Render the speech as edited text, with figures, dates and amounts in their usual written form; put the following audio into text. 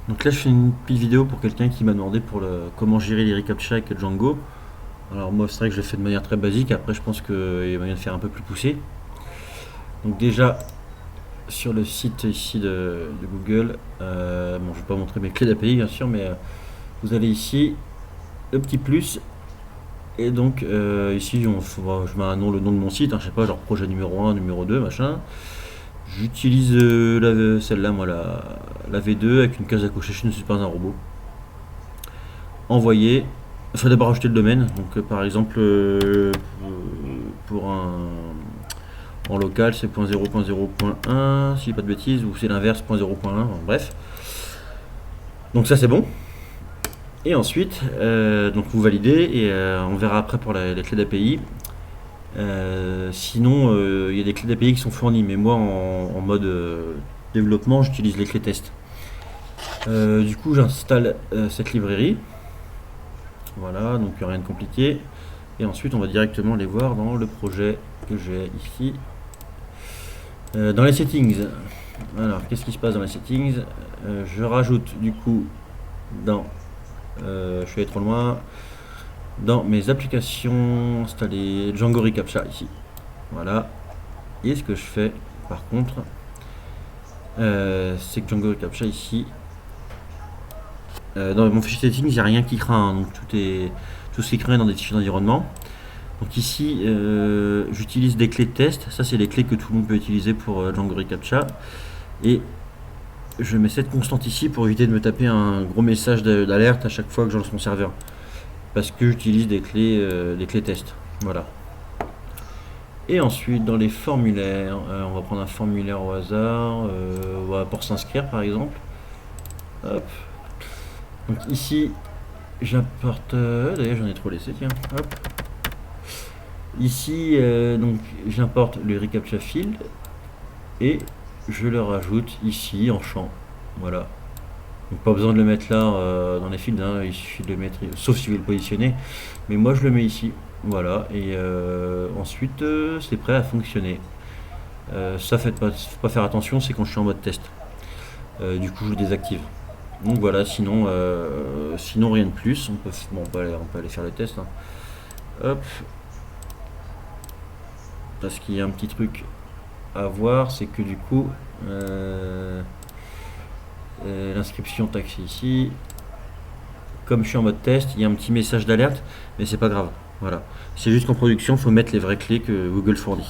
Donc là je fais une petite vidéo pour quelqu'un qui m'a demandé pour comment gérer les reCAPTCHA avec Django. Alors moi c'est vrai que je l'ai fait de manière très basique, après je pense qu'il y a moyen de faire un peu plus poussé. Donc déjà sur le site ici de Google, bon je vais pas montrer mes clés d'API bien sûr, mais vous allez ici, le petit plus, et donc ici je mets le nom de mon site, hein, je sais pas, genre projet numéro 1, numéro 2, machin. J'utilise celle-là, moi, la V2 avec une case à cocher, je ne suis pas un robot. Envoyer. Il faut d'abord ajouter le domaine. Donc, par exemple, pour en local, c'est .0.0.1, si je dis pas de bêtises, ou c'est l'inverse, .0.1, bref. Donc, ça, c'est bon. Et ensuite, donc vous validez et on verra après pour les clés d'API. Sinon, il y a des clés d'API qui sont fournies, mais moi en mode développement, j'utilise les clés test. Du coup, j'installe cette librairie. Voilà, donc rien de compliqué. Et ensuite, on va directement les voir dans le projet que j'ai ici. Dans les settings. Alors, qu'est-ce qui se passe dans les settings? Je rajoute du coup dans. Je suis allé trop loin. Dans mes applications installées Django reCAPTCHA ici. Voilà. Et ce que je fais par contre, c'est que Django reCAPTCHA ici, dans mon fichier settings, il n'y a rien qui craint, hein, donc tout ce qui craint dans des fichiers d'environnement. Donc ici, j'utilise des clés de test. Ça, c'est les clés que tout le monde peut utiliser pour Django reCAPTCHA. Et je mets cette constante ici pour éviter de me taper un gros message d'alerte à chaque fois que je lance mon serveur. Parce que j'utilise des clés test. Voilà. Et ensuite, dans les formulaires, on va prendre un formulaire au hasard, pour s'inscrire par exemple. Hop. Donc ici, j'importe. D'ailleurs, j'en ai trop laissé, tiens. Hop. Ici, donc j'importe le reCAPTCHA field et je le rajoute ici en champ. Voilà. Donc pas besoin de le mettre là dans les fields, hein, il suffit de le mettre, sauf si vous le positionnez. Mais moi, je le mets ici. Voilà. Et ensuite, c'est prêt à fonctionner. Ça, faut pas faire attention, c'est quand je suis en mode test. Du coup, je le désactive. Donc voilà, sinon rien de plus. On peut aller faire le test, hein. Hop. Parce qu'il y a un petit truc à voir, c'est que du coup, l'inscription taxe ici. Comme je suis en mode test, il y a un petit message d'alerte, mais c'est pas grave. Voilà. C'est juste qu'en production, il faut mettre les vraies clés que Google fournit.